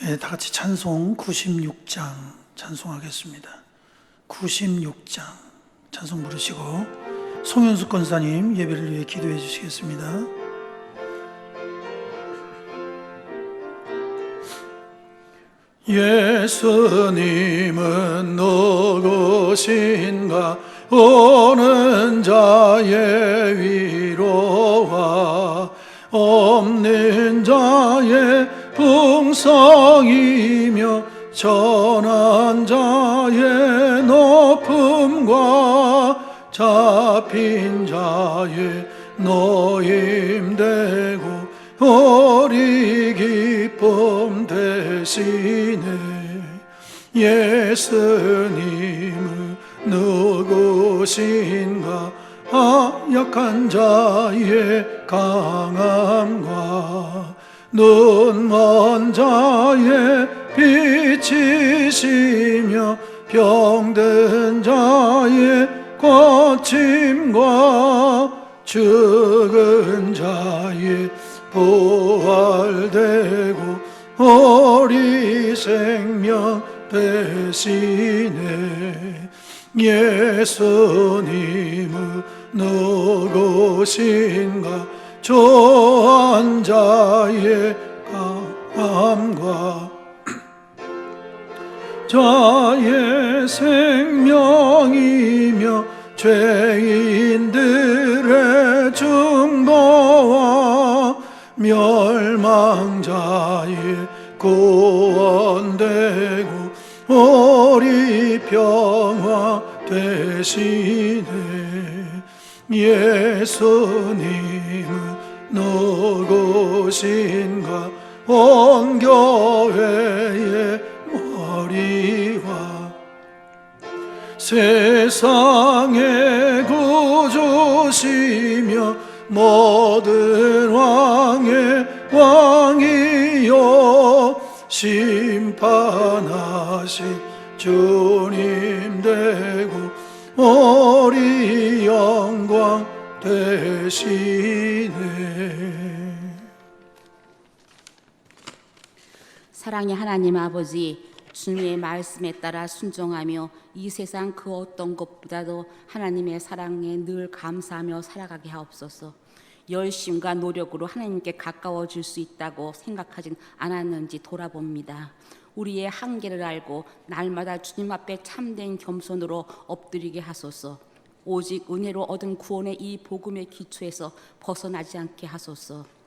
네, 다 같이 찬송 96장 찬송하겠습니다. 96장 찬송 부르시고 송현숙 권사님 예배를 위해 기도해 주시겠습니다. 예수님은 누구신가? 오는 자의 위로와 없는 자의 풍성이며 전한 자의 높음과 잡힌 자의 노임되고 우리 기쁨 되시네. 예수님은 누구신가? 약한 자의 강함과 눈먼 자의 빛이시며 병든 자의 고침과 죽은 자의 부활되고 우리 생명 되시네. 예수님은 누구신가? 좋은 자의 강함과 자의 생명이며 죄인들의 중보와 멸망자의 구원되고 우리 평화 되시네. 예수님은 누구신가? 온 교회의 머리와 세상의 구주시며 모든 왕의 왕이요 심판하신 주님 되고 우리 영광 되시네. 사랑의 하나님 아버지, 주님의 말씀에 따라 순종하며 이 세상 그 어떤 것보다도 하나님의 사랑에 늘 감사하며 살아가게 하옵소서. 열심과 노력으로 하나님께 가까워질 수 있다고 생각하진 않았는지 돌아봅니다. 우리의 한계를 알고 날마다 주님 앞에 참된 겸손으로 엎드리게 하소서. 오직 은혜로 얻은 구원의 이 복음의 기초에서 벗어나지 않게 하소서.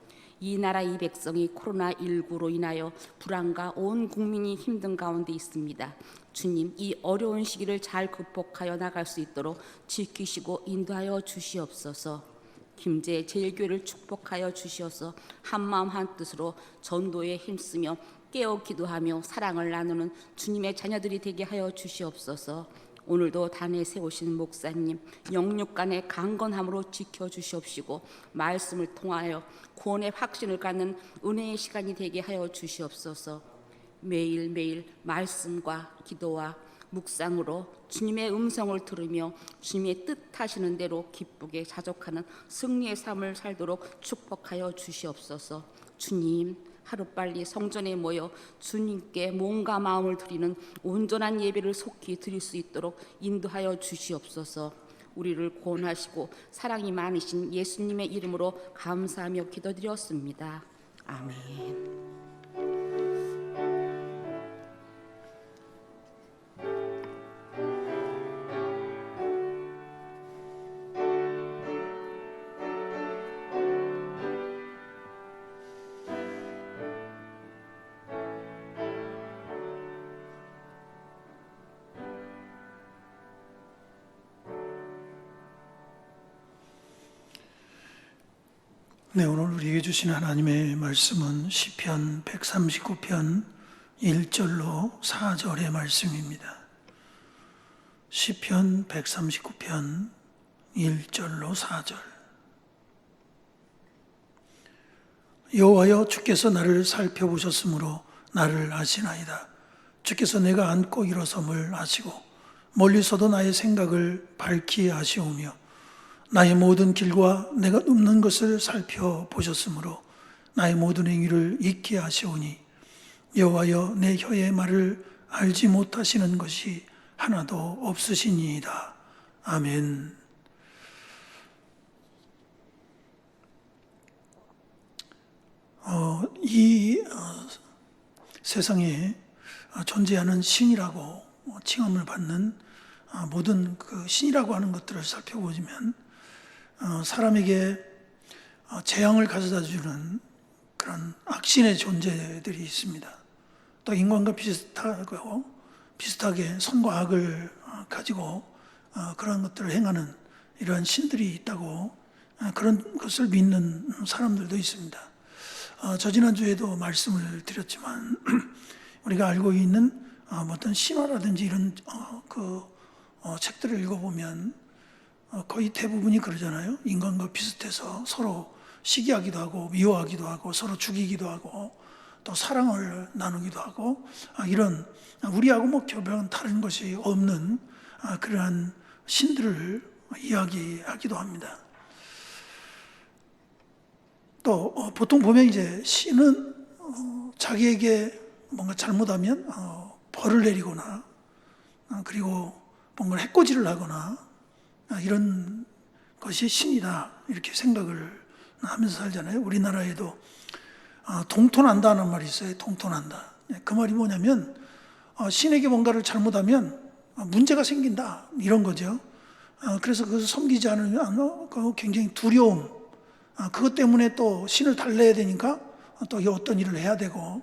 이 나라 이 백성이 코로나19로 인하여 불안과 온 국민이 힘든 가운데 있습니다. 주님, 이 어려운 시기를 잘 극복하여 나갈 수 있도록 지키시고 인도하여 주시옵소서. 김제 제일교회를 축복하여 주시어서 한마음 한뜻으로 전도에 힘쓰며 깨어 기도하며 사랑을 나누는 주님의 자녀들이 되게 하여 주시옵소서. 오늘도 단에 세우신 목사님 영육간의 강건함으로 지켜주시옵시고 말씀을 통하여 구원의 확신을 갖는 은혜의 시간이 되게 하여 주시옵소서. 매일매일 말씀과 기도와 묵상으로 주님의 음성을 들으며 주님의 뜻하시는 대로 기쁘게 자족하는 승리의 삶을 살도록 축복하여 주시옵소서. 주님, 하루빨리 성전에 모여 주님께 몸과 마음을 드리는 온전한 예배를 속히 드릴 수 있도록 인도하여 주시옵소서. 우리를 구원하시고 사랑이 많으신 예수님의 이름으로 감사하며 기도드렸습니다. 아멘. 네, 오늘 우리에게 주신 하나님의 말씀은 시편 139편 1절로 4절의 말씀입니다. 시편 139편 1절로 4절. 여호와여, 주께서 나를 살펴보셨으므로 나를 아시나이다. 주께서 내가 앉고 일어섬을 아시고 멀리서도 나의 생각을 밝히 아시오며 나의 모든 길과 내가 눕는 것을 살펴보셨으므로 나의 모든 행위를 잊게 하시오니 여호와여 내 혀의 말을 알지 못하시는 것이 하나도 없으시니이다. 아멘. 세상에 존재하는 신이라고 칭함을 받는 모든 그 신이라고 하는 것들을 살펴보면 사람에게 재앙을 가져다 주는 그런 악신의 존재들이 있습니다. 또 인간과 비슷하게 선과 악을 가지고 그런 것들을 행하는 이러한 신들이 있다고 그런 것을 믿는 사람들도 있습니다. 저 지난주에도 말씀을 드렸지만 우리가 알고 있는 어떤 신화라든지 이런 책들을 읽어보면 거의 대부분이 그러잖아요. 인간과 비슷해서 서로 시기하기도 하고 미워하기도 하고 서로 죽이기도 하고 또 사랑을 나누기도 하고 이런 우리하고 뭐 별반 다른 것이 없는 그러한 신들을 이야기하기도 합니다. 또 보통 보면 이제 신은 자기에게 뭔가 잘못하면 벌을 내리거나 그리고 뭔가 해코지를 하거나 이런 것이 신이다 이렇게 생각을 하면서 살잖아요. 우리나라에도 동토난다는 말이 있어요. 동토난다. 그 말이 뭐냐면 신에게 뭔가를 잘못하면 문제가 생긴다 이런 거죠. 그래서 그것을 섬기지 않으면 굉장히 두려움, 그것 때문에 또 신을 달래야 되니까 또 어떤 일을 해야 되고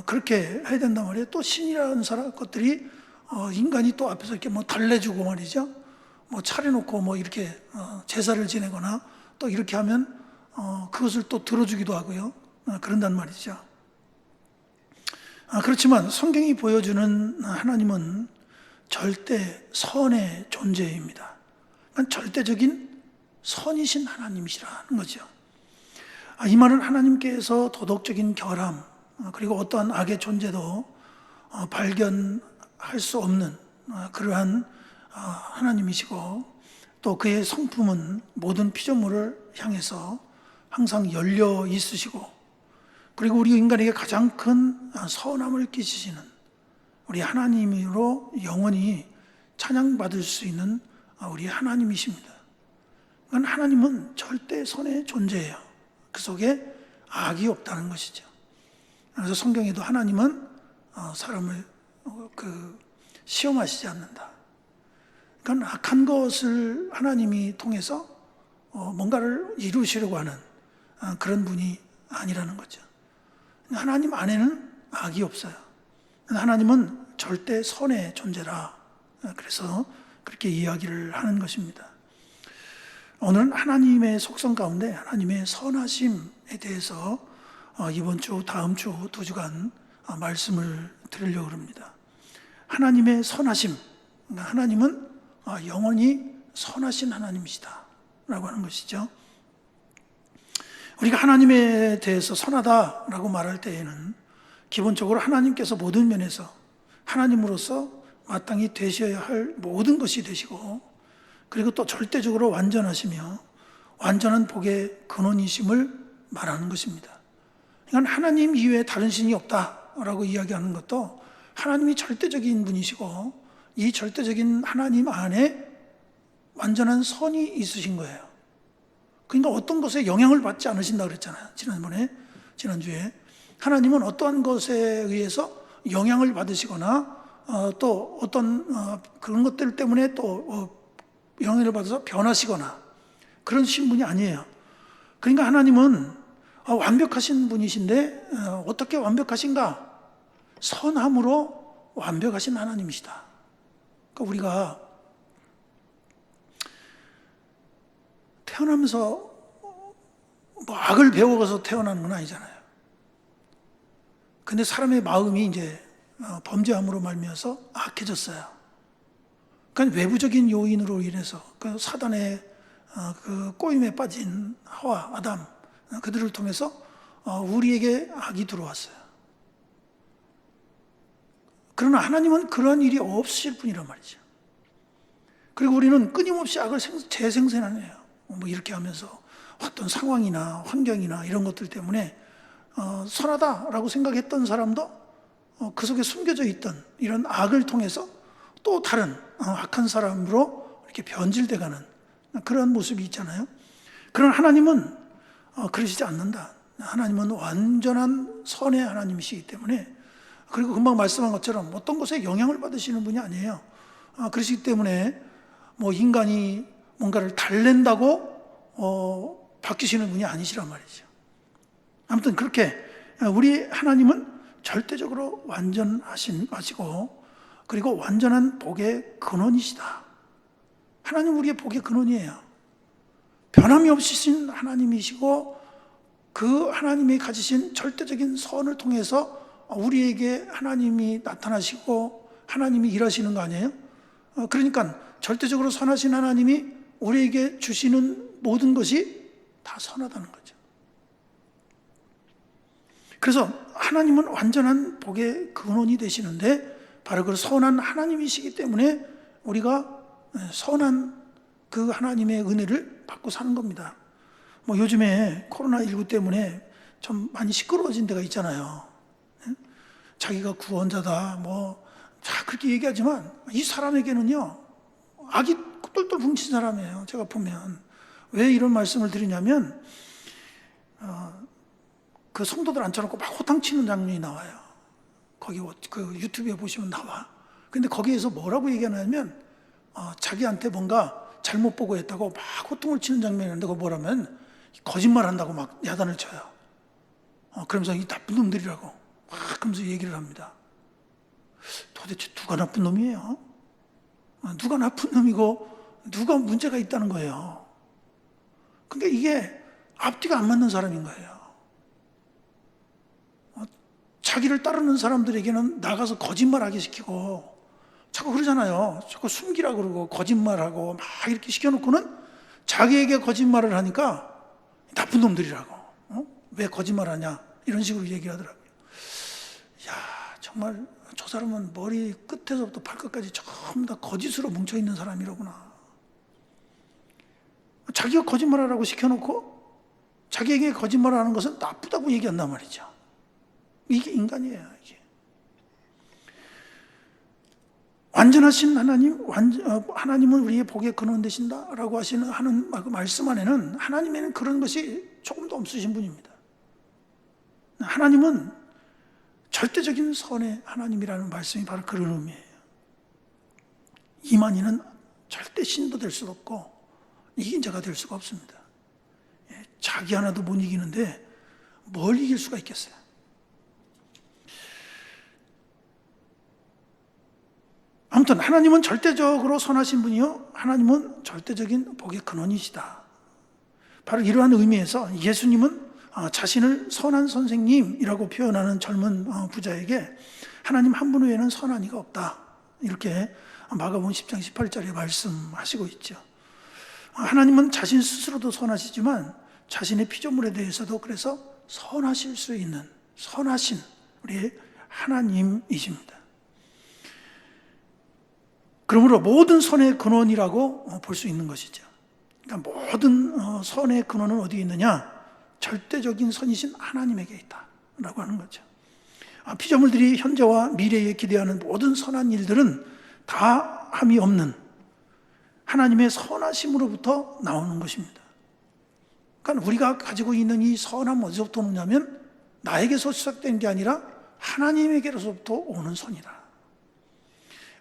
그렇게 해야 된단 말이에요. 또 신이라는 것들이 인간이 또 앞에서 이렇게 뭐 달래주고 말이죠. 뭐 차려놓고 뭐 이렇게 제사를 지내거나 또 이렇게 하면 그것을 또 들어주기도 하고요. 그런단 말이죠. 그렇지만 성경이 보여주는 하나님은 절대 선의 존재입니다. 그러니까 절대적인 선이신 하나님이시라는 거죠. 이 말은 하나님께서 도덕적인 결함 그리고 어떠한 악의 존재도 발견할 수 없는 그러한 하나님이시고 또 그의 성품은 모든 피조물을 향해서 항상 열려 있으시고 그리고 우리 인간에게 가장 큰 선함을 끼치시는 우리 하나님으로 영원히 찬양받을 수 있는 우리 하나님이십니다. 그러니까 하나님은 절대 선의 존재예요. 그 속에 악이 없다는 것이죠. 그래서 성경에도 하나님은 사람을 시험하시지 않는다. 그러니까 악한 것을 하나님이 통해서 뭔가를 이루시려고 하는 그런 분이 아니라는 거죠. 하나님 안에는 악이 없어요. 하나님은 절대 선의 존재라. 그래서 그렇게 이야기를 하는 것입니다. 오늘은 하나님의 속성 가운데 하나님의 선하심에 대해서 이번 주, 다음 주 2주간 말씀을 드리려고 합니다. 하나님의 선하심, 하나님은 영원히 선하신 하나님이시다 라고 하는 것이죠. 우리가 하나님에 대해서 선하다라고 말할 때에는 기본적으로 하나님께서 모든 면에서 하나님으로서 마땅히 되셔야 할 모든 것이 되시고 그리고 또 절대적으로 완전하시며 완전한 복의 근원이심을 말하는 것입니다. 그러니까 하나님 이외에 다른 신이 없다라고 이야기하는 것도 하나님이 절대적인 분이시고 이 절대적인 하나님 안에 완전한 선이 있으신 거예요. 그러니까 어떤 것에 영향을 받지 않으신다고 그랬잖아요. 지난주에 하나님은 어떠한 것에 의해서 영향을 받으시거나 또 어떤 그런 것들 때문에 또 영향을 받아서 변하시거나 그런 신분이 아니에요. 그러니까 하나님은 완벽하신 분이신데 어떻게 완벽하신가? 선함으로 완벽하신 하나님이시다. 그러니까 우리가 태어나면서 뭐 악을 배워서 태어나는 건 아니잖아요. 근데 사람의 마음이 이제 범죄함으로 말미암아서 악해졌어요. 그러니까 외부적인 요인으로 인해서 그 사단의 그 꼬임에 빠진 하와, 아담 그들을 통해서 우리에게 악이 들어왔어요. 그러나 하나님은 그러한 일이 없으실 분이란 말이죠. 그리고 우리는 끊임없이 악을 재생산해요. 뭐 이렇게 하면서 어떤 상황이나 환경이나 이런 것들 때문에 선하다라고 생각했던 사람도 그 속에 숨겨져 있던 이런 악을 통해서 또 다른 악한 사람으로 이렇게 변질돼가는 그런 모습이 있잖아요. 그런 하나님은 그러시지 않는다. 하나님은 완전한 선의 하나님이시기 때문에, 그리고 금방 말씀한 것처럼 어떤 것에 영향을 받으시는 분이 아니에요. 그러시기 때문에 뭐 인간이 뭔가를 달랜다고 바뀌시는 분이 아니시란 말이죠. 아무튼 그렇게 우리 하나님은 절대적으로 완전하시고 그리고 완전한 복의 근원이시다. 하나님 우리의 복의 근원이에요. 변함이 없으신 하나님이시고 그 하나님이 가지신 절대적인 선을 통해서 우리에게 하나님이 나타나시고 하나님이 일하시는 거 아니에요? 그러니까 절대적으로 선하신 하나님이 우리에게 주시는 모든 것이 다 선하다는 거죠. 그래서 하나님은 완전한 복의 근원이 되시는데 바로 그 선한 하나님이시기 때문에 우리가 선한 그 하나님의 은혜를 받고 사는 겁니다. 뭐 요즘에 코로나19 때문에 좀 많이 시끄러워진 데가 있잖아요. 자기가 구원자다 그렇게 얘기하지만 이 사람에게는요 악이 똘똘 뭉친 사람이에요. 제가 보면 왜 이런 말씀을 드리냐면 그 성도들 앉혀놓고 막 호탕치는 장면이 나와요. 거기 그 유튜브에 보시면 나와. 근데 거기에서 뭐라고 얘기하냐면 자기한테 뭔가 잘못 보고 했다고 막 호통을 치는 장면이 있는데 그거 뭐라면 거짓말한다고 막 야단을 쳐요. 그러면서 이 나쁜 놈들이라고 막 그러면서 얘기를 합니다. 도대체 누가 나쁜 놈이에요? 누가 나쁜 놈이고 누가 문제가 있다는 거예요. 그러니까 이게 앞뒤가 안 맞는 사람인 거예요. 자기를 따르는 사람들에게는 나가서 거짓말하게 시키고 자꾸 그러잖아요. 자꾸 숨기라고 그러고 거짓말하고 막 이렇게 시켜놓고는 자기에게 거짓말을 하니까 나쁜 놈들이라고. 왜 거짓말하냐 이런 식으로 얘기를 하더라고요. 야, 정말 저 사람은 머리 끝에서부터 발끝까지 전부 다 거짓으로 뭉쳐있는 사람이로구나. 자기가 거짓말하라고 시켜놓고 자기에게 거짓말하는 것은 나쁘다고 얘기한단 말이죠. 이게 인간이에요. 이게. 완전하신 하나님은 우리의 복의 근원 되신다라고 하는 말씀 안에는 하나님에는 그런 것이 조금도 없으신 분입니다. 하나님은 절대적인 선의 하나님이라는 말씀이 바로 그런 의미예요. 이만희는 절대 신도 될 수가 없고 이긴 자가 될 수가 없습니다. 자기 하나도 못 이기는데 뭘 이길 수가 있겠어요? 아무튼 하나님은 절대적으로 선하신 분이요 하나님은 절대적인 복의 근원이시다. 바로 이러한 의미에서 예수님은 자신을 선한 선생님이라고 표현하는 젊은 부자에게 하나님 한 분 외에는 선한 이가 없다. 이렇게 마가복음 10장 18절에 말씀하시고 있죠. 하나님은 자신 스스로도 선하시지만 자신의 피조물에 대해서도 그래서 선하실 수 있는 선하신 우리 하나님이십니다. 그러므로 모든 선의 근원이라고 볼 수 있는 것이죠. 그러니까 모든 선의 근원은 어디에 있느냐? 절대적인 선이신 하나님에게 있다라고 하는 거죠. 피조물들이 현재와 미래에 기대하는 모든 선한 일들은 다 함이 없는 하나님의 선하심으로부터 나오는 것입니다. 그러니까 우리가 가지고 있는 이 선함 어디서부터 오느냐면 나에게서 시작된 게 아니라 하나님에게로부터 오는 선이다.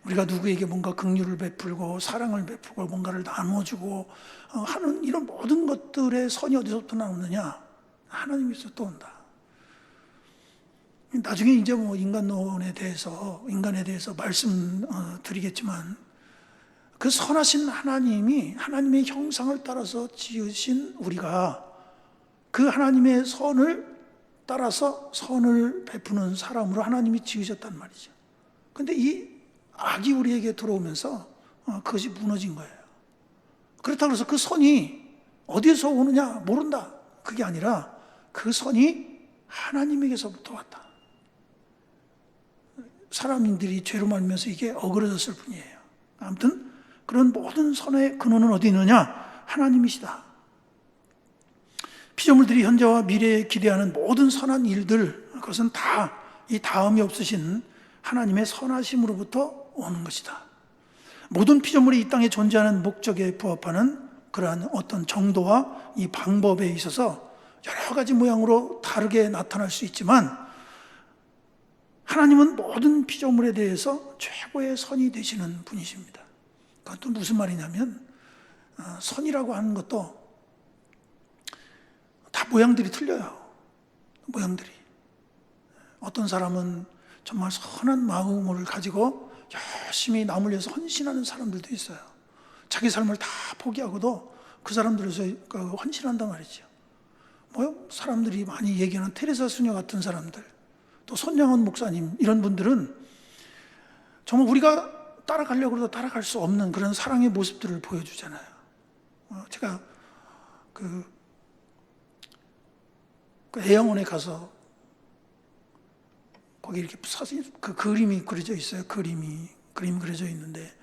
우리가 누구에게 뭔가 긍휼을 베풀고 사랑을 베풀고 뭔가를 나눠주고 하는 이런 모든 것들의 선이 어디서부터 나오느냐? 하나님에서부터 온다. 나중에 이제 인간에 대해서 말씀드리겠지만 그 선하신 하나님이 하나님의 형상을 따라서 지으신 우리가 그 하나님의 선을 따라서 선을 베푸는 사람으로 하나님이 지으셨단 말이죠. 그런데 이 악이 우리에게 들어오면서 그것이 무너진 거예요. 그렇다고 해서 그 선이 어디에서 오느냐 모른다. 그게 아니라 그 선이 하나님에게서부터 왔다. 사람들이 죄로 말미암아서 이게 어그러졌을 뿐이에요. 아무튼 그런 모든 선의 근원은 어디 있느냐? 하나님이시다. 피조물들이 현재와 미래에 기대하는 모든 선한 일들, 그것은 다 이 다음이 없으신 하나님의 선하심으로부터 오는 것이다. 모든 피조물이 이 땅에 존재하는 목적에 부합하는 그러한 어떤 정도와 이 방법에 있어서 여러 가지 모양으로 다르게 나타날 수 있지만, 하나님은 모든 피조물에 대해서 최고의 선이 되시는 분이십니다. 그것도 무슨 말이냐면, 선이라고 하는 것도 다 모양들이 틀려요. 모양들이. 어떤 사람은 정말 선한 마음을 가지고 열심히 남을 위해서 헌신하는 사람들도 있어요. 자기 삶을 다 포기하고도 그 사람들에서 헌신한단 말이죠. 사람들이 많이 얘기하는 테레사 수녀 같은 사람들, 또 손양원 목사님, 이런 분들은 정말 우리가 따라가려고 해도 따라갈 수 없는 그런 사랑의 모습들을 보여주잖아요. 제가 그 애양원에 가서 거기 이렇게 사진, 그 그림이 그려져 있어요. 그림 그려져 있는데,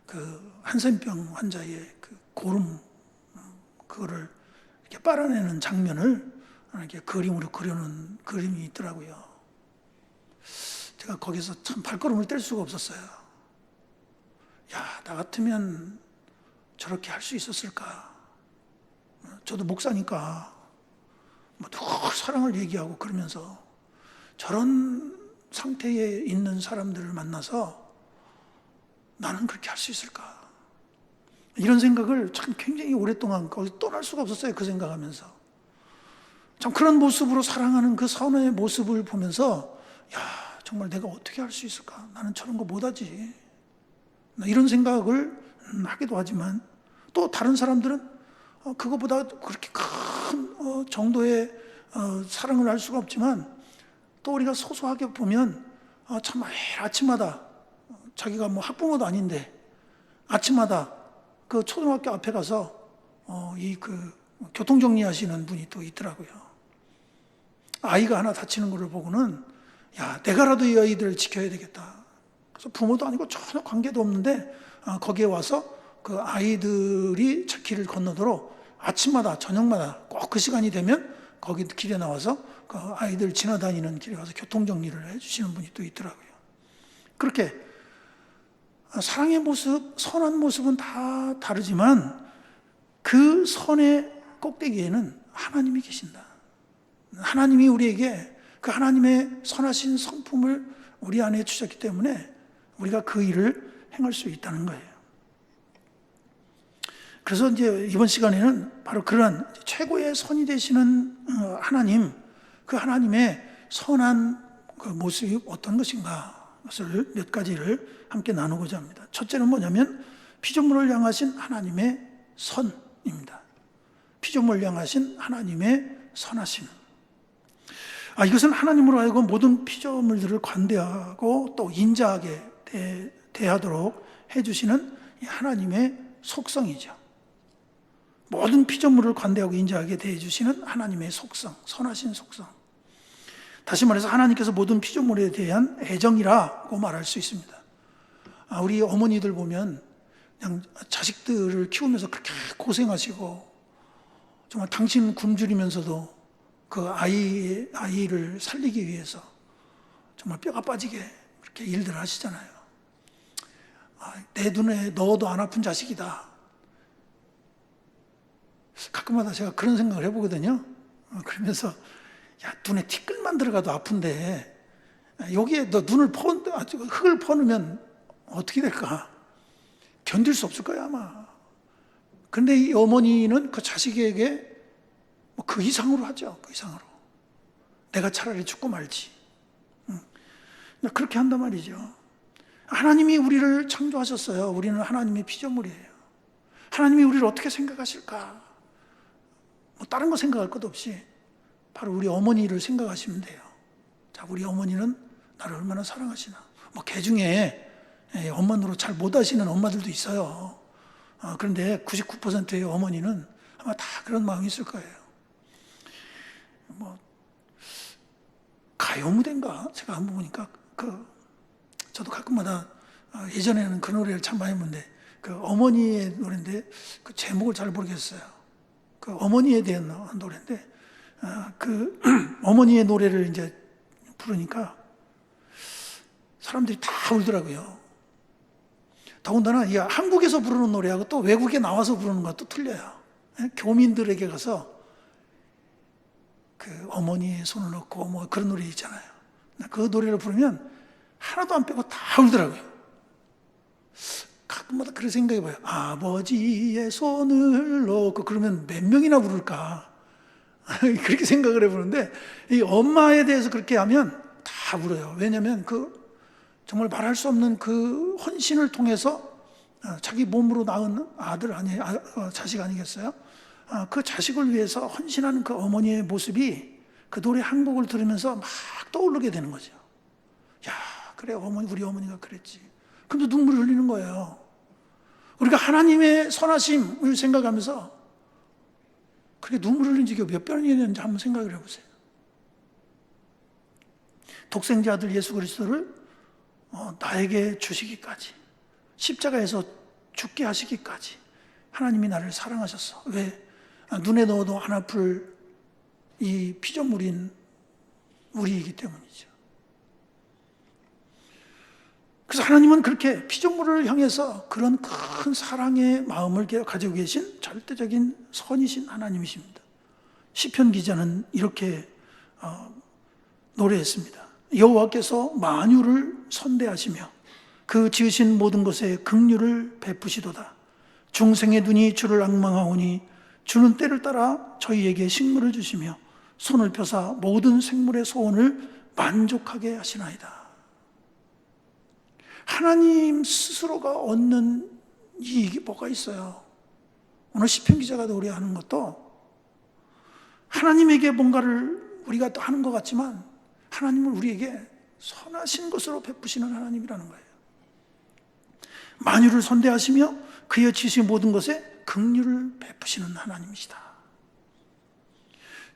그 한센병 환자의 그 고름, 그거를 이렇게 빨아내는 장면을 이렇게 그림으로 그려놓은 그림이 있더라고요. 제가 거기서 참 발걸음을 뗄 수가 없었어요. 야, 나 같으면 저렇게 할 수 있었을까? 저도 목사니까 늘 사랑을 얘기하고 그러면서 저런 상태에 있는 사람들을 만나서 나는 그렇게 할 수 있을까? 이런 생각을 참 굉장히 오랫동안 거기서 떠날 수가 없었어요. 그 생각하면서. 참 그런 모습으로 사랑하는 그 선의 모습을 보면서, 야, 정말 내가 어떻게 할 수 있을까? 나는 저런 거 못하지. 이런 생각을 하기도 하지만, 또 다른 사람들은 그거보다 그렇게 큰 정도의 사랑을 할 수가 없지만, 또 우리가 소소하게 보면 참 매일 아침마다, 자기가 학부모도 아닌데 아침마다 그 초등학교 앞에 가서 그 교통정리하시는 분이 또 있더라고요. 아이가 하나 다치는 것을 보고는, 야, 내가라도 이 아이들을 지켜야 되겠다. 그래서 부모도 아니고 전혀 관계도 없는데 거기에 와서 그 아이들이 길을 건너도록 아침마다 저녁마다 꼭 그 시간이 되면 거기 길에 나와서 그 아이들 지나다니는 길에 와서 교통정리를 해주시는 분이 또 있더라고요. 그렇게 사랑의 모습, 선한 모습은 다 다르지만 그 선의 꼭대기에는 하나님이 계신다. 하나님이 우리에게 그 하나님의 선하신 성품을 우리 안에 주셨기 때문에 우리가 그 일을 행할 수 있다는 거예요. 그래서 이제 이번 시간에는 바로 그러한 최고의 선이 되시는 하나님, 그 하나님의 선한 그 모습이 어떤 것인가, 것을 몇 가지를 함께 나누고자 합니다. 첫째는 뭐냐면 피조물을 향하신 하나님의 선입니다. 피조물을 향하신 하나님의 선하심. 이것은 하나님으로 하여금 모든 피조물들을 관대하고 또 인자하게 대하도록 해주시는 하나님의 속성이죠. 모든 피조물을 관대하고 인자하게 대해주시는 하나님의 속성, 선하신 속성. 다시 말해서 하나님께서 모든 피조물에 대한 애정이라고 말할 수 있습니다. 우리 어머니들 보면 그냥 자식들을 키우면서 그렇게 고생하시고 정말 당신 굶주리면서도 그 아이를 살리기 위해서 정말 뼈가 빠지게 그렇게 일들을 하시잖아요. 내 눈에 넣어도 안 아픈 자식이다. 가끔마다 제가 그런 생각을 해보거든요. 그러면서 야, 눈에 티끌만 들어가도 아픈데 여기에 너 흙을 퍼놓으면 어떻게 될까? 견딜 수 없을 거야 아마. 그런데 이 어머니는 그 자식에게 그 이상으로 하죠. 그 이상으로. 내가 차라리 죽고 말지. 그렇게 한단 말이죠. 하나님이 우리를 창조하셨어요. 우리는 하나님의 피조물이에요. 하나님이 우리를 어떻게 생각하실까? 다른 거 생각할 것도 없이 바로 우리 어머니를 생각하시면 돼요. 자, 우리 어머니는 나를 얼마나 사랑하시나. 개 중에 엄마 노릇 잘 못하시는 엄마들도 있어요. 그런데 99%의 어머니는 아마 다 그런 마음이 있을 거예요. 가요 무대인가? 제가 한번 보니까 저도 가끔마다 예전에는 그 노래를 참 많이 했는데 그 어머니의 노래인데 그 제목을 잘 모르겠어요. 그 어머니에 대한 노래인데 그 어머니의 노래를 이제 부르니까 사람들이 다 울더라고요. 더군다나 이 한국에서 부르는 노래하고 또 외국에 나와서 부르는 것도 틀려요. 교민들에게 가서 그 어머니의 손을 놓고 뭐 그런 노래 있잖아요. 그 노래를 부르면 하나도 안 빼고 다 울더라고요. 가끔마다 그런 생각이 봐요. 아버지의 손을 놓고 그러면 몇 명이나 부를까? 그렇게 생각을 해보는데 이 엄마에 대해서 그렇게 하면 다 울어요. 왜냐하면 그 정말 말할 수 없는 그 헌신을 통해서 자기 몸으로 낳은 아들 자식 아니겠어요? 그 자식을 위해서 헌신하는 그 어머니의 모습이 그 노래 한 곡을 들으면서 막 떠오르게 되는 거죠. 야, 그래 우리 어머니가 그랬지. 그럼 눈물을 흘리는 거예요. 우리가 하나님의 선하심을 생각하면서 그렇게 눈물을 흘린 적이 몇 번이 있는지 한번 생각을 해보세요. 독생자 아들 예수 그리스도를 나에게 주시기까지, 십자가에서 죽게 하시기까지 하나님이 나를 사랑하셨어. 왜? 눈에 넣어도 안 아플 이 피조물인 우리이기 때문이죠. 그래서 하나님은 그렇게 피조물을 향해서 그런 큰 사랑의 마음을 가지고 계신 절대적인 선이신 하나님이십니다. 시편 기자는 이렇게 노래했습니다. 여호와께서 만유를 선대하시며 그 지으신 모든 것에 긍휼을 베푸시도다. 중생의 눈이 주를 앙망하오니 주는 때를 따라 저희에게 식물을 주시며 손을 펴사 모든 생물의 소원을 만족하게 하시나이다. 하나님 스스로가 얻는 이익이 뭐가 있어요? 오늘 시편 기자가 노래하는 것도 하나님에게 뭔가를 우리가 또 하는 것 같지만 하나님은 우리에게 선하신 것으로 베푸시는 하나님이라는 거예요. 만유를 선대하시며 그의 지으신 모든 것에 긍휼을 베푸시는 하나님이시다.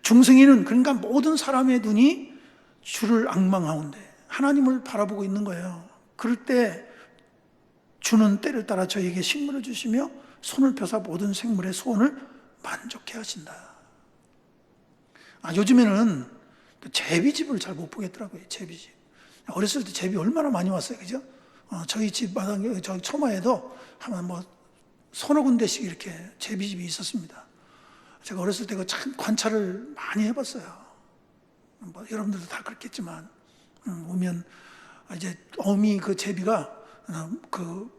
중생에는 그러니까 모든 사람의 눈이 주를 앙망하온데 하나님을 바라보고 있는 거예요. 그럴 때 주는 때를 따라 저에게 식물을 주시며 손을 펴사 모든 생물의 소원을 만족해 하신다. 요즘에는 제비집을 잘 못 보겠더라고요. 제비집. 어렸을 때 제비 얼마나 많이 왔어요. 그죠? 저희 집 마당, 저희 처마에도 한 뭐 서너 군데씩 이렇게 제비집이 있었습니다. 제가 어렸을 때 참 관찰을 많이 해봤어요. 뭐 여러분들도 다 그렇겠지만, 오면 이제 어미 그 제비가 그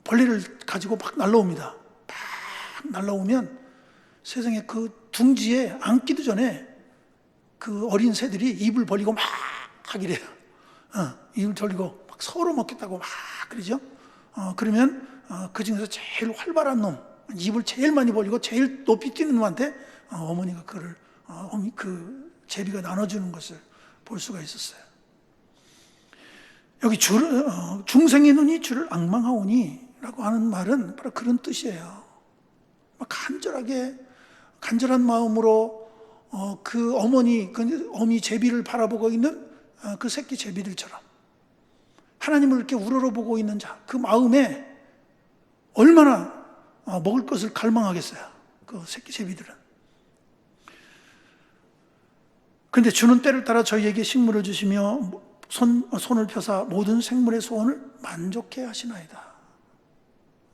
벌레를 가지고 막 날라옵니다. 막 날라오면 세상에 그 둥지에 앉기도 전에 그 어린 새들이 입을 벌리고 막 이래요. 입을 벌리고 막 서로 먹겠다고 막 그러죠. 그러면 그 중에서 제일 활발한 놈, 입을 제일 많이 벌리고 제일 높이 뛰는 놈한테 어머니가 그를 그 제비가 나눠주는 것을 볼 수가 있었어요. 여기 중생의 눈이 주를 앙망하오니라고 하는 말은 바로 그런 뜻이에요. 간절한 마음으로 그 어미 제비를 바라보고 있는 그 새끼 제비들처럼 하나님을 이렇게 우러러보고 있는 자, 그 마음에 얼마나 먹을 것을 갈망하겠어요. 그 새끼 제비들은. 그런데 주는 때를 따라 저희에게 식물을 주시며 손을 펴사 모든 생물의 소원을 만족해 하시나이다.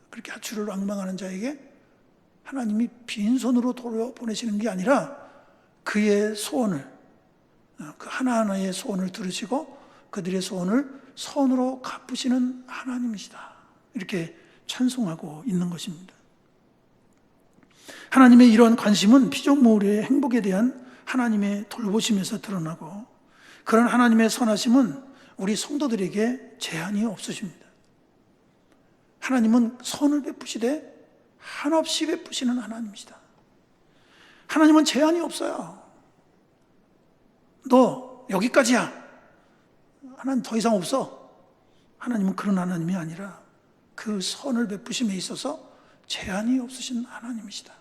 그렇게 주를 앙망하는 자에게 하나님이 빈손으로 돌려보내시는 게 아니라 그의 소원을, 그 하나하나의 소원을 들으시고 그들의 소원을 선으로 갚으시는 하나님이시다. 이렇게 찬송하고 있는 것입니다. 하나님의 이러한 관심은 피조물의 행복에 대한 하나님의 돌보심에서 드러나고 그런 하나님의 선하심은 우리 성도들에게 제한이 없으십니다. 하나님은 선을 베푸시되 한없이 베푸시는 하나님이시다. 하나님은 제한이 없어요. 너 여기까지야. 하나님 더 이상 없어. 하나님은 그런 하나님이 아니라 그 선을 베푸심에 있어서 제한이 없으신 하나님이시다.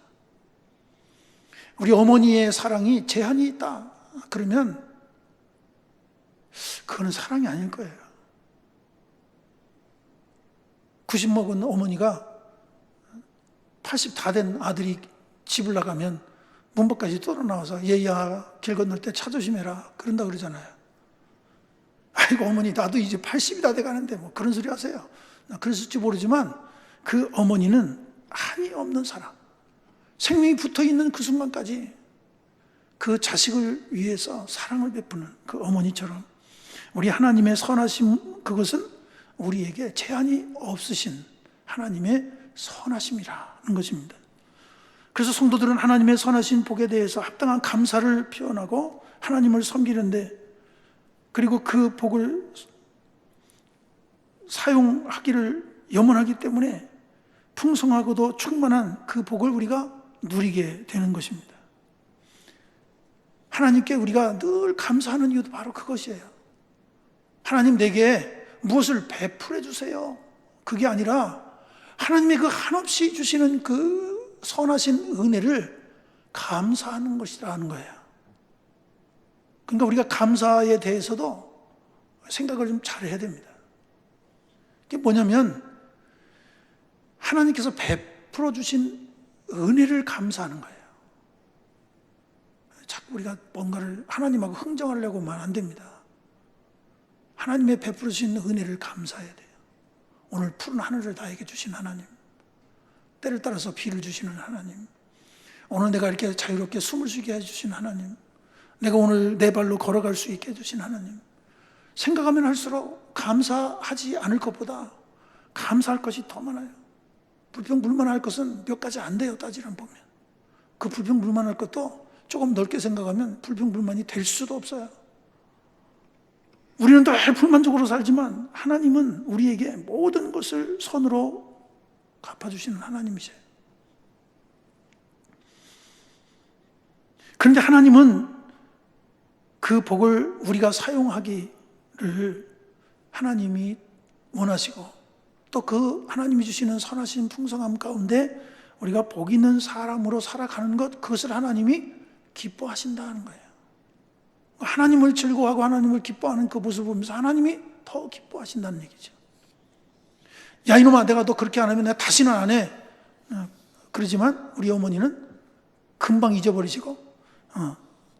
우리 어머니의 사랑이 제한이 있다. 그러면 그거는 사랑이 아닐 거예요. 90 먹은 어머니가 80 다 된 아들이 집을 나가면 문 밖까지 뚫어 나와서 얘야 길 건널 때 차 조심해라 그런다 그러잖아요. 아이고 어머니 나도 이제 80이 다 돼가는데 뭐 그런 소리 하세요. 그랬을지 모르지만 그 어머니는 한이 없는 사랑, 생명이 붙어있는 그 순간까지 그 자식을 위해서 사랑을 베푸는 그 어머니처럼 우리 하나님의 선하심, 그것은 우리에게 제한이 없으신 하나님의 선하심이라는 것입니다. 그래서 성도들은 하나님의 선하신 복에 대해서 합당한 감사를 표현하고 하나님을 섬기는데, 그리고 그 복을 사용하기를 염원하기 때문에 풍성하고도 충만한 그 복을 우리가 누리게 되는 것입니다. 하나님께 우리가 늘 감사하는 이유도 바로 그것이에요. 하나님 내게 무엇을 베풀어 주세요. 그게 아니라 하나님의 그 한없이 주시는 그 선하신 은혜를 감사하는 것이라는 거예요. 그러니까 우리가 감사에 대해서도 생각을 좀 잘해야 됩니다. 이게 뭐냐면 하나님께서 베풀어 주신 은혜를 감사하는 거예요. 자꾸 우리가 뭔가를 하나님하고 흥정하려고만 안 됩니다. 하나님의 베풀어 주신 은혜를 감사해야 돼요. 오늘 푸른 하늘을 나에게 주신 하나님, 때를 따라서 비를 주시는 하나님, 오늘 내가 이렇게 자유롭게 숨을 쉬게 해주신 하나님, 내가 오늘 내 발로 걸어갈 수 있게 해주신 하나님, 생각하면 할수록 감사하지 않을 것보다 감사할 것이 더 많아요. 불평불만할 것은 몇 가지 안 돼요. 따지면 보면 그 불평불만할 것도 조금 넓게 생각하면 불평불만이 될 수도 없어요. 우리는 늘 불만족으로 살지만 하나님은 우리에게 모든 것을 선으로 갚아주시는 하나님이세요. 그런데 하나님은 그 복을 우리가 사용하기를 하나님이 원하시고, 또 그 하나님이 주시는 선하신 풍성함 가운데 우리가 복 있는 사람으로 살아가는 것, 그것을 하나님이 기뻐하신다는 거예요. 하나님을 즐거워하고 하나님을 기뻐하는 그 모습을 보면서 하나님이 더 기뻐하신다는 얘기죠. 야 이놈아, 내가 너 그렇게 안 하면 내가 다시는 안 해. 그러지만 우리 어머니는 금방 잊어버리시고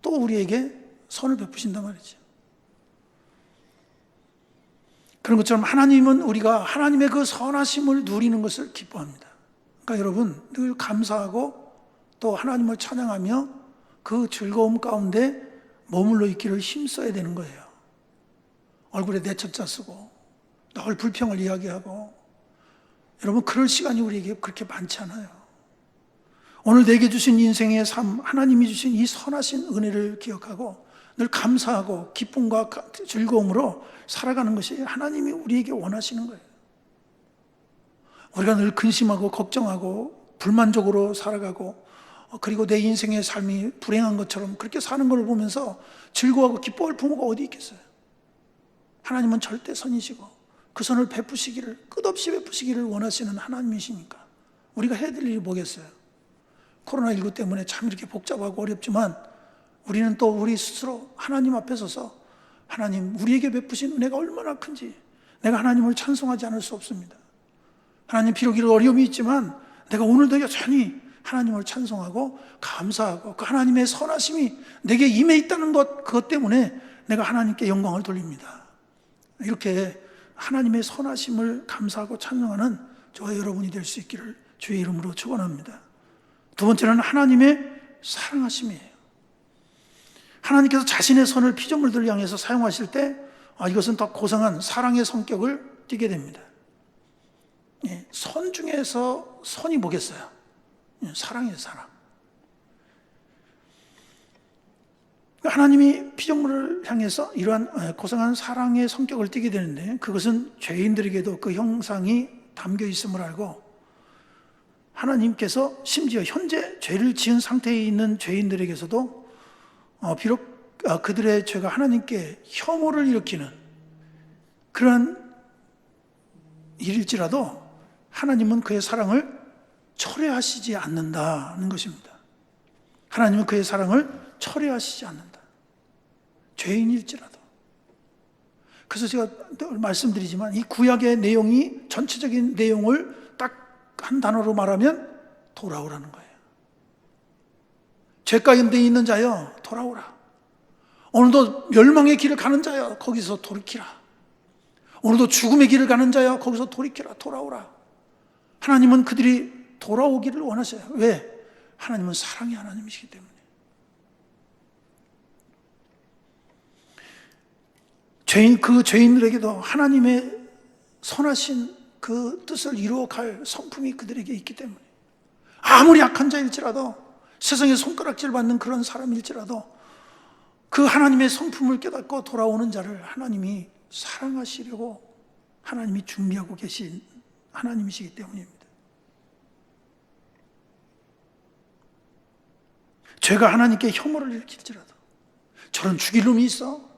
또 우리에게 선을 베푸신단 말이죠. 그런 것처럼 하나님은 우리가 하나님의 그 선하심을 누리는 것을 기뻐합니다. 그러니까 여러분 늘 감사하고 또 하나님을 찬양하며 그 즐거움 가운데 머물러 있기를 힘써야 되는 거예요. 얼굴에 내천자 쓰고 늘 불평을 이야기하고, 여러분 그럴 시간이 우리에게 그렇게 많지 않아요. 오늘 내게 주신 인생의 삶, 하나님이 주신 이 선하신 은혜를 기억하고 늘 감사하고 기쁨과 즐거움으로 살아가는 것이 하나님이 우리에게 원하시는 거예요. 우리가 늘 근심하고 걱정하고 불만족으로 살아가고, 그리고 내 인생의 삶이 불행한 것처럼 그렇게 사는 걸 보면서 즐거워하고 기뻐할 부모가 어디 있겠어요? 하나님은 절대 선이시고 그 선을 베푸시기를, 끝없이 베푸시기를 원하시는 하나님이시니까 우리가 해야 될 일이 뭐겠어요? 코로나19 때문에 참 이렇게 복잡하고 어렵지만 우리는 또 우리 스스로 하나님 앞에 서서 하나님 우리에게 베푸신 은혜가 얼마나 큰지 내가 하나님을 찬송하지 않을 수 없습니다. 하나님 비록 이런 어려움이 있지만 내가 오늘도 여전히 하나님을 찬송하고 감사하고 그 하나님의 선하심이 내게 임해 있다는 것, 그것 때문에 내가 하나님께 영광을 돌립니다. 이렇게 하나님의 선하심을 감사하고 찬송하는 저와 여러분이 될 수 있기를 주의 이름으로 축원합니다. 두 번째는 하나님의 사랑하심이에요. 하나님께서 자신의 선을 피조물들을 향해서 사용하실 때 이것은 더 고상한 사랑의 성격을 띠게 됩니다. 선 중에서 선이 뭐겠어요? 사랑이에요, 사랑. 하나님이 피조물을 향해서 이러한 고상한 사랑의 성격을 띠게 되는데, 그것은 죄인들에게도 그 형상이 담겨 있음을 알고 하나님께서 심지어 현재 죄를 지은 상태에 있는 죄인들에게서도 비록 그들의 죄가 하나님께 혐오를 일으키는 그러한 일일지라도 하나님은 그의 사랑을 철회하시지 않는다는 것입니다. 하나님은 그의 사랑을 철회하시지 않는다. 죄인일지라도. 그래서 제가 늘 말씀드리지만 이 구약의 내용이 전체적인 내용을 딱 한 단어로 말하면 돌아오라는 거예요. 죄 가운데 있는 자여 돌아오라. 오늘도 멸망의 길을 가는 자여 거기서 돌이키라. 오늘도 죽음의 길을 가는 자여 거기서 돌이키라. 돌아오라. 하나님은 그들이 돌아오기를 원하셔요. 왜? 하나님은 사랑의 하나님이시기 때문에. 그 죄인들에게도 하나님의 선하신 그 뜻을 이루어갈 성품이 그들에게 있기 때문에, 아무리 약한 자일지라도, 세상에 손가락질 받는 그런 사람일지라도 그 하나님의 성품을 깨닫고 돌아오는 자를 하나님이 사랑하시려고 하나님이 준비하고 계신 하나님이시기 때문입니다. 죄가 하나님께 혐오를 일으킬지라도, 저런 죽일 놈이 있어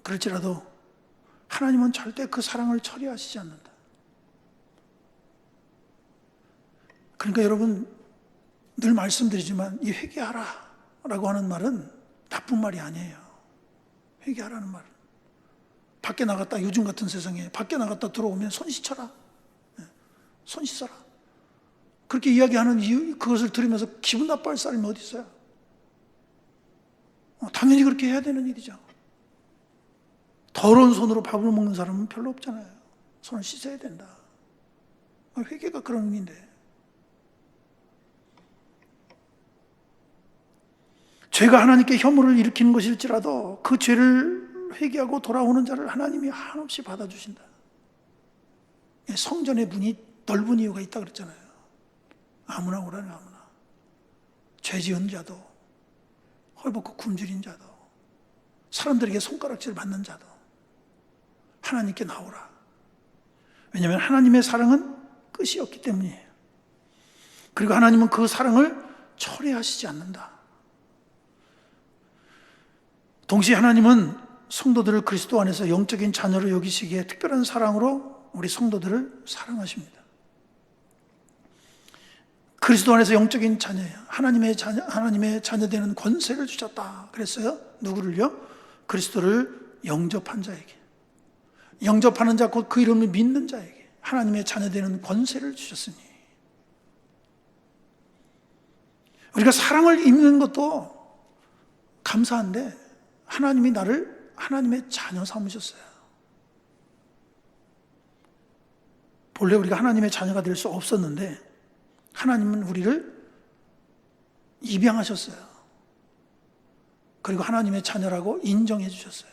그럴지라도 하나님은 절대 그 사랑을 처리하시지 않는다. 그러니까 여러분, 늘 말씀드리지만 이 회개하라 라고 하는 말은 나쁜 말이 아니에요. 회개하라는 말은, 밖에 나갔다, 요즘 같은 세상에 밖에 나갔다 들어오면 손 씻어라, 손 씻어라, 그렇게 이야기하는 이유, 그것을 들으면서 기분 나빠할 사람이 어디 있어요? 당연히 그렇게 해야 되는 일이죠. 더러운 손으로 밥을 먹는 사람은 별로 없잖아요. 손을 씻어야 된다. 회개가 그런 의미인데, 죄가 하나님께 혐오를 일으키는 것일지라도 그 죄를 회개하고 돌아오는 자를 하나님이 한없이 받아주신다. 성전의 문이 넓은 이유가 있다 그랬잖아요. 아무나 오라는, 아무나. 죄 지은 자도, 헐벗고 굶주린 자도, 사람들에게 손가락질 받는 자도 하나님께 나오라. 왜냐하면 하나님의 사랑은 끝이 없기 때문이에요. 그리고 하나님은 그 사랑을 철회하시지 않는다. 동시에 하나님은 성도들을 그리스도 안에서 영적인 자녀로 여기시기에 특별한 사랑으로 우리 성도들을 사랑하십니다. 그리스도 안에서 영적인 자녀예요. 하나님의 자녀 되는 권세를 주셨다 그랬어요. 누구를요? 그리스도를 영접한 자에게, 영접하는 자, 곧 그 이름을 믿는 자에게 하나님의 자녀 되는 권세를 주셨으니, 우리가 사랑을 입는 것도 감사한데 하나님이 나를 하나님의 자녀 삼으셨어요. 본래 우리가 하나님의 자녀가 될 수 없었는데 하나님은 우리를 입양하셨어요. 그리고 하나님의 자녀라고 인정해 주셨어요.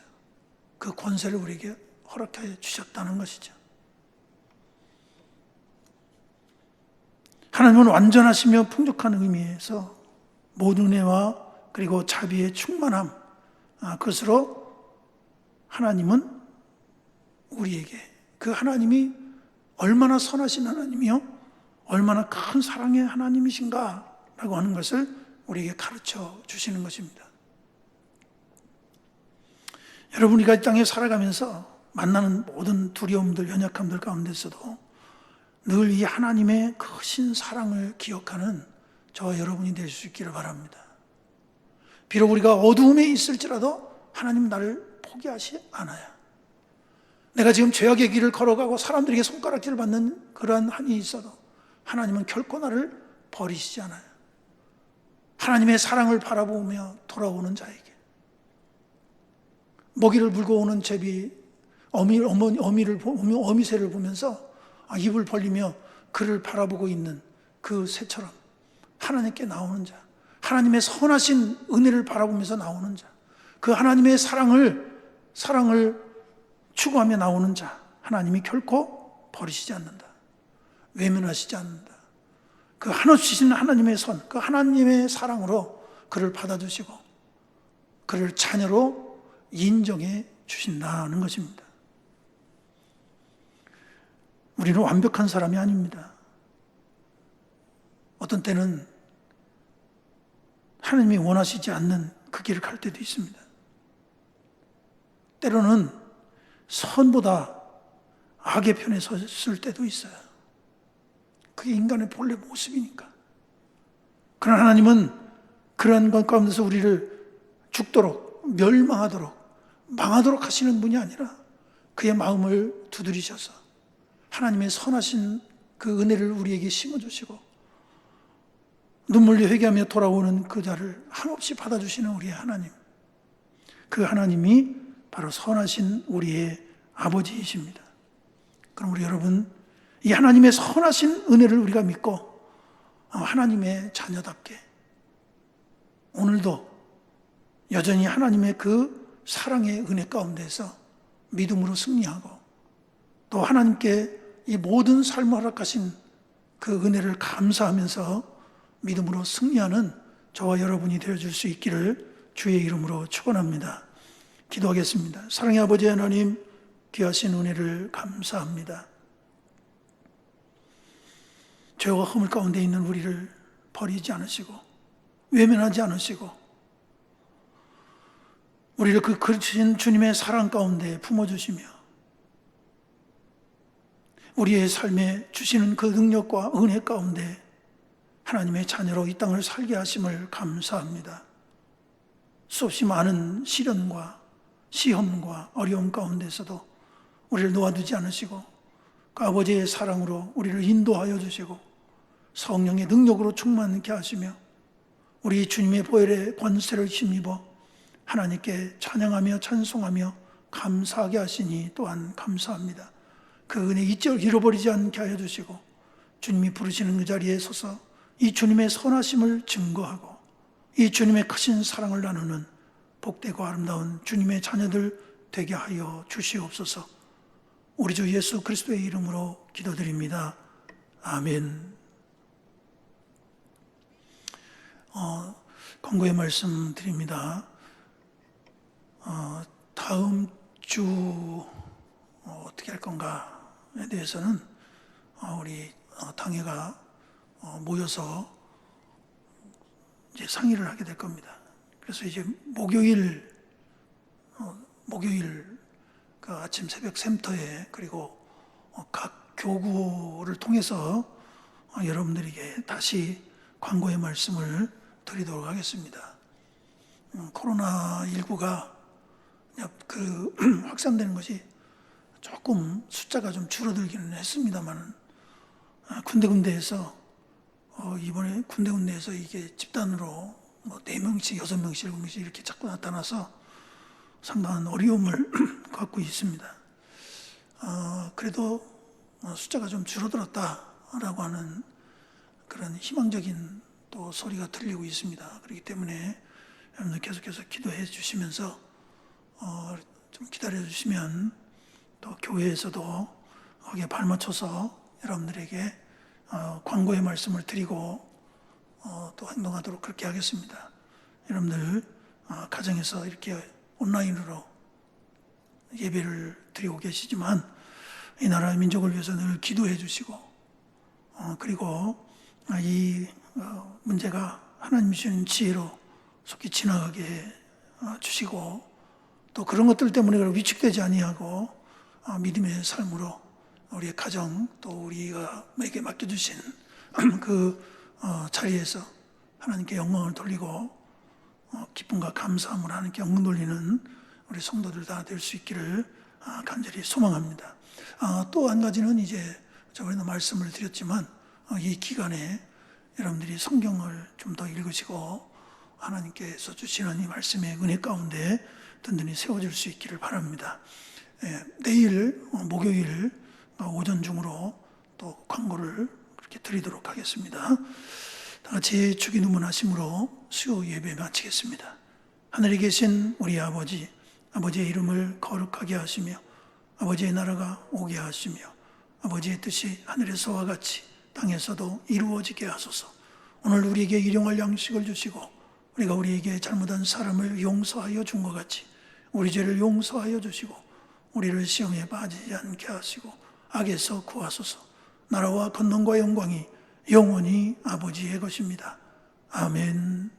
그 권세를 우리에게 허락해 주셨다는 것이죠. 하나님은 완전하시며 풍족한 의미에서 모든 은혜와 그리고 자비의 충만함, 그것으로 하나님은 우리에게, 그 하나님이 얼마나 선하신 하나님이요, 얼마나 큰 사랑의 하나님이신가 라고 하는 것을 우리에게 가르쳐 주시는 것입니다. 여러분, 우리가 이 땅에 살아가면서 만나는 모든 두려움들, 연약함들 가운데서도 늘 이 하나님의 크신 사랑을 기억하는 저와 여러분이 될 수 있기를 바랍니다. 비록 우리가 어두움에 있을지라도 하나님 나를 포기하지 않아요. 내가 지금 죄악의 길을 걸어가고 사람들에게 손가락질을 받는 그러한 한이 있어도 하나님은 결코 나를 버리시지 않아요. 하나님의 사랑을 바라보며 돌아오는 자에게, 먹이를 물고 오는 제비, 어미새를 보면서 입을 벌리며 그를 바라보고 있는 그 새처럼 하나님께 나오는 자, 하나님의 선하신 은혜를 바라보면서 나오는 자, 그 하나님의 사랑을 추구하며 나오는 자, 하나님이 결코 버리시지 않는다. 외면하시지 않는다. 그 한없이 신 하나님의 선, 그 하나님의 사랑으로 그를 받아주시고 그를 자녀로 인정해 주신다는 것입니다. 우리는 완벽한 사람이 아닙니다. 어떤 때는 하나님이 원하시지 않는 그 길을 갈 때도 있습니다. 때로는 선보다 악의 편에 섰을 때도 있어요. 그게 인간의 본래 모습이니까. 그러나 하나님은 그러한 것 가운데서 우리를 죽도록, 멸망하도록, 망하도록 하시는 분이 아니라 그의 마음을 두드리셔서 하나님의 선하신 그 은혜를 우리에게 심어주시고 눈물로 회개하며 돌아오는 그 자를 한없이 받아주시는 우리의 하나님, 그 하나님이 바로 선하신 우리의 아버지이십니다. 그럼 우리 여러분, 이 하나님의 선하신 은혜를 우리가 믿고 하나님의 자녀답게 오늘도 여전히 하나님의 그 사랑의 은혜 가운데서 믿음으로 승리하고, 또 하나님께 이 모든 삶을 허락하신 그 은혜를 감사하면서 믿음으로 승리하는 저와 여러분이 되어줄 수 있기를 주의 이름으로 축원합니다. 기도하겠습니다. 사랑의 아버지 하나님, 귀하신 은혜를 감사합니다. 죄와 허물 가운데 있는 우리를 버리지 않으시고 외면하지 않으시고 우리를 그 그리신 주님의 사랑 가운데 품어주시며 우리의 삶에 주시는 그 능력과 은혜 가운데 하나님의 자녀로 이 땅을 살게 하심을 감사합니다. 수없이 많은 시련과 시험과 어려움 가운데서도 우리를 놓아두지 않으시고 그 아버지의 사랑으로 우리를 인도하여 주시고 성령의 능력으로 충만케 하시며 우리 주님의 보혈의 권세를 힘입어 하나님께 찬양하며 찬송하며 감사하게 하시니 또한 감사합니다. 그 은혜 잃어버리지 않게 하여 주시고 주님이 부르시는 그 자리에 서서 이 주님의 선하심을 증거하고 이 주님의 크신 사랑을 나누는 복되고 아름다운 주님의 자녀들 되게 하여 주시옵소서. 우리 주 예수 그리스도의 이름으로 기도드립니다. 아멘. 권고의 말씀 드립니다. 다음 주 어떻게 할 건가에 대해서는 우리 당회가 모여서 이제 상의를 하게 될 겁니다. 그래서 이제 목요일 그 아침 새벽 샘터에 그리고 각 교구를 통해서 여러분들에게 다시 권고의 말씀을 드리도록 하겠습니다. 코로나19가 그 확산되는 것이 조금 숫자가 좀 줄어들기는 했습니다만 군데군데에서 이번에 군데군데에서 이게 집단으로 4명씩, 6명씩, 7명씩 이렇게 자꾸 나타나서 상당한 어려움을 갖고 있습니다. 그래도 숫자가 좀 줄어들었다라고 하는 그런 희망적인 또 소리가 들리고 있습니다. 그렇기 때문에 여러분들 계속해서 기도해 주시면서 좀 기다려 주시면 또 교회에서도 거기에 발맞춰서 여러분들에게 권고의 말씀을 드리고 또 행동하도록 그렇게 하겠습니다. 여러분들 가정에서 이렇게 온라인으로 예배를 드리고 계시지만 이 나라의 민족을 위해서 늘 기도해 주시고 그리고 이 문제가 하나님 주시는 지혜로 속히 지나가게 주시고 또 그런 것들 때문에 위축되지 아니하고 믿음의 삶으로 우리의 가정 또 우리가 에게 맡겨주신 그 자리에서 하나님께 영광을 돌리고 기쁨과 감사함을 하나님께 영광 돌리는 우리 성도들 다 될 수 있기를 간절히 소망합니다. 또 한 가지는 이제 저번에도 말씀을 드렸지만 이 기간에 여러분들이 성경을 좀 더 읽으시고 하나님께서 주시는 이 말씀의 은혜 가운데 든든히 세워질 수 있기를 바랍니다. 내일 목요일 오전 중으로 또 권고를 그렇게 드리도록 하겠습니다. 다 같이 주기 누문하심으로 수요 예배 마치겠습니다. 하늘에 계신 우리 아버지, 아버지의 이름을 거룩하게 하시며 아버지의 나라가 오게 하시며 아버지의 뜻이 하늘에서와 같이 땅에서도 이루어지게 하소서. 오늘 우리에게 일용할 양식을 주시고 우리가 우리에게 잘못한 사람을 용서하여 준 것 같이 우리 죄를 용서하여 주시고 우리를 시험에 빠지지 않게 하시고 악에서 구하소서. 나라와 권능과 영광이 영원히 아버지의 것입니다. 아멘.